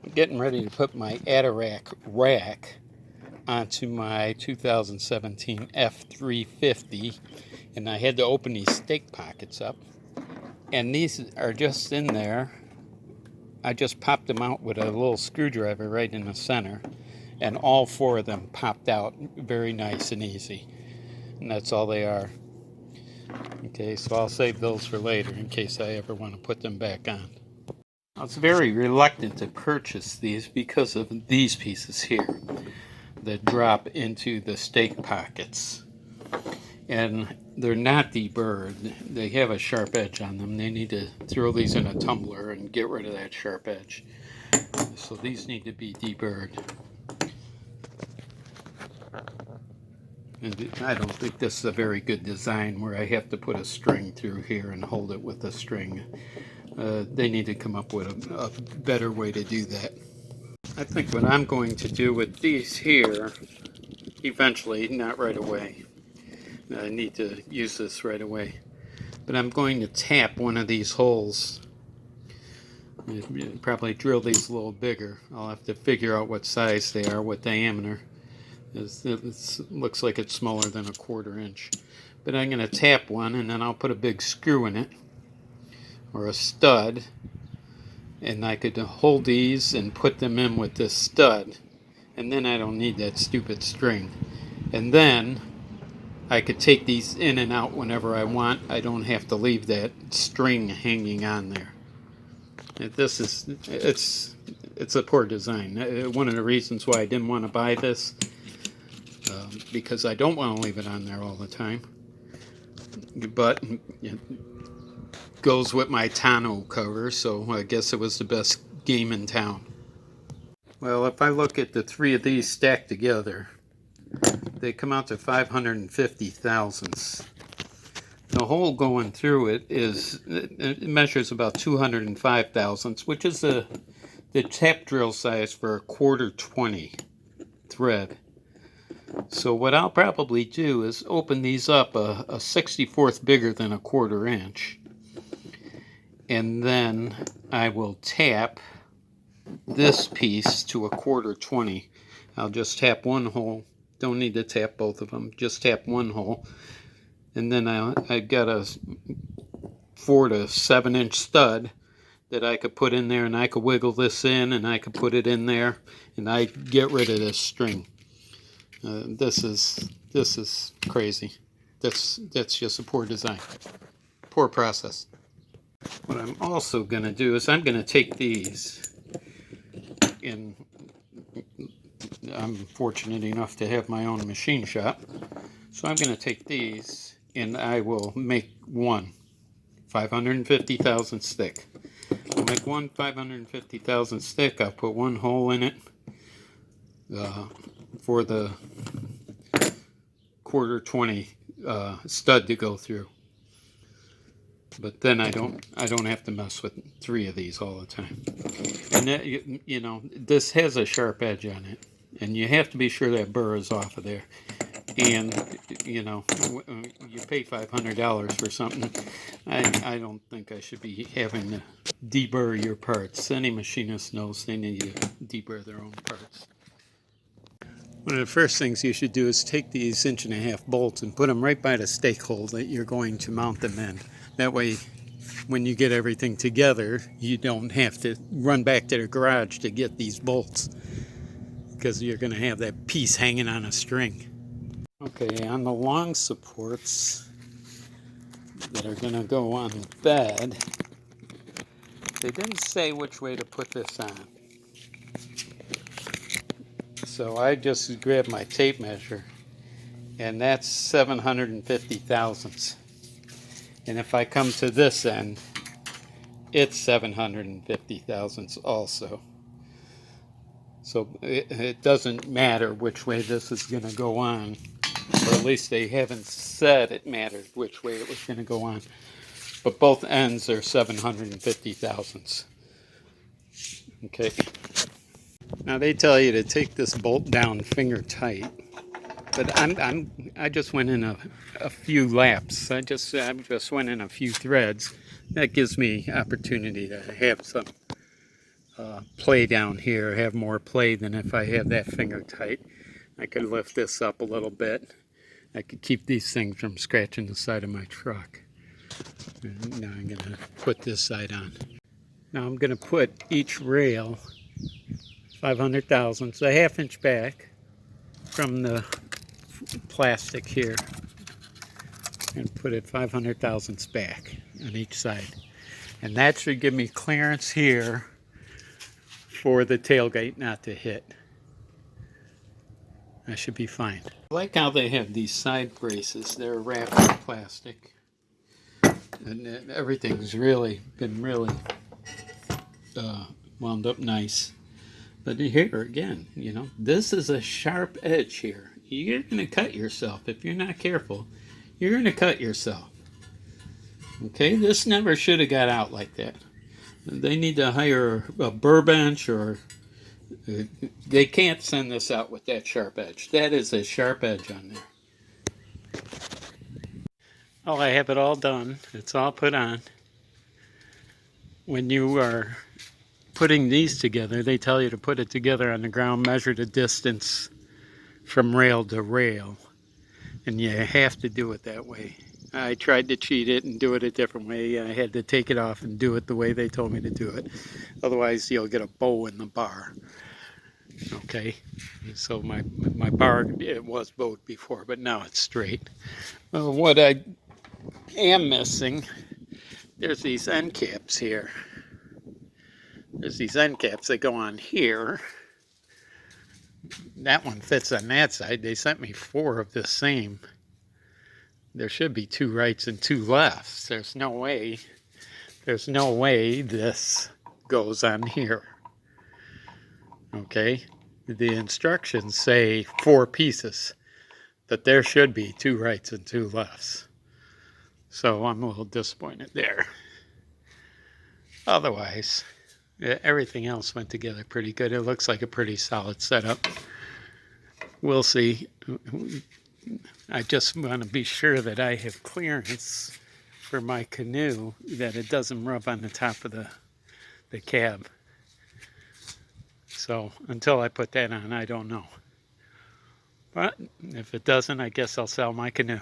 I'm getting ready to put my Adarac rack onto my 2017 F350, and I had to open these stake pockets up, and these are just in there. I just popped them out with a little screwdriver right in the center, and all four of them popped out very nice and easy, and that's all they are. Okay, so I'll save those for later in case I ever want to put them back on. I was very reluctant to purchase these because of these pieces here that drop into the stake pockets. And they're not deburred. They have a sharp edge on them. They need to throw these in a tumbler and get rid of that sharp edge. So these need to be deburred. And I don't think this is a very good design where I have to put a string through here and hold it with a string. They need to come up with a better way to do that. I think what I'm going to do with these here, eventually, not right away. I need to use this right away. But I'm going to tap one of these holes. Probably drill these a little bigger. I'll have to figure out what size they are, what diameter. It looks like it's smaller than a 1/4 inch. But I'm going to tap one, and then I'll put a big screw in it, or a stud, and I could hold these and put them in with this stud, and then I don't need that stupid string. And then I could take these in and out whenever I want. I don't have to leave that string hanging on there. This is, it's a poor design. One of the reasons why I didn't want to buy this, because I don't want to leave it on there all the time. But it goes with my tonneau cover, so I guess it was the best game in town. Well, if I look at the three of these stacked together, they come out to 550 thousandths. The hole going through it measures about 205 thousandths, which is the tap drill size for a 1/4 20 thread. So what I'll probably do is open these up a 64th bigger than a 1/4 inch, and then I will tap this piece to a 1/4 20. I'll just tap one hole. Don't need to tap both of them. Just tap one hole, and then I got a 4 to 7 inch stud that I could put in there, and I could wiggle this in, and I could put it in there, and I get rid of this string. This is crazy. That's just a poor design, poor process. What I'm also going to do is I'm going to take these in. I'm fortunate enough to have my own machine shop, so I'm going to take these and I will make one 550 thousandth stick. I'll make one 550 thousandth stick. I'll put one hole in it for the 1/4 20 stud to go through. But then I don't have to mess with three of these all the time. And that, you know, this has a sharp edge on it, and you have to be sure that burr is off of there. And you know, you pay $500 for something. I don't think I should be having to deburr your parts. Any machinist knows they need to deburr their own parts. One of the first things you should do is take these 1.5-inch bolts and put them right by the stake hole that you're going to mount them in. That way, when you get everything together, you don't have to run back to the garage to get these bolts, because you're going to have that piece hanging on a string. Okay, on the long supports that are going to go on the bed, they didn't say which way to put this on. So I just grabbed my tape measure, and that's 750 thousandths. And if I come to this end, it's 750 thousandths also. So it doesn't matter which way this is going to go on, or at least they haven't said it mattered which way it was going to go on. But both ends are 750 thousandths. Okay. Now they tell you to take this bolt down finger tight, but I just went in a few laps. I just went in a few threads. That gives me opportunity to have play down here, have more play than if I have that finger tight. I could lift this up a little bit. I could keep these things from scratching the side of my truck. And now I'm going to put this side on. Now I'm going to put each rail 500 thousandths, a ½ inch back from the plastic here, and put it 500 thousandths back on each side. And that should give me clearance here for the tailgate not to hit. That should be fine. I like how they have these side braces. They're wrapped in plastic. And everything's really been wound up nice. But here again, you know, this is a sharp edge here. You're going to cut yourself. If you're not careful, you're going to cut yourself. Okay, this never should have got out like that. They need to hire a burr bench, or they can't send this out with that sharp edge. That is a sharp edge on there. Oh, I have it all done. It's all put on. When you are putting these together, they tell you to put it together on the ground, measure the distance from rail to rail, and you have to do it that way. I tried to cheat it and do it a different way. I had to take it off and do it the way they told me to do it. Otherwise, you'll get a bow in the bar. Okay, so my bar, it was bowed before, but now it's straight. What I am missing, there's these end caps here. There's these end caps that go on here. That one fits on that side. They sent me 4 of the same. There should be 2 rights and 2 lefts. There's no way this goes on here. Okay? The instructions say 4 pieces, but there should be 2 rights and 2 lefts. So I'm a little disappointed there. Otherwise, everything else went together pretty good. It looks like a pretty solid setup. We'll see. I just want to be sure that I have clearance for my canoe, that it doesn't rub on the top of the cab. So until I put that on, I don't know. But if it doesn't, I guess I'll sell my canoe.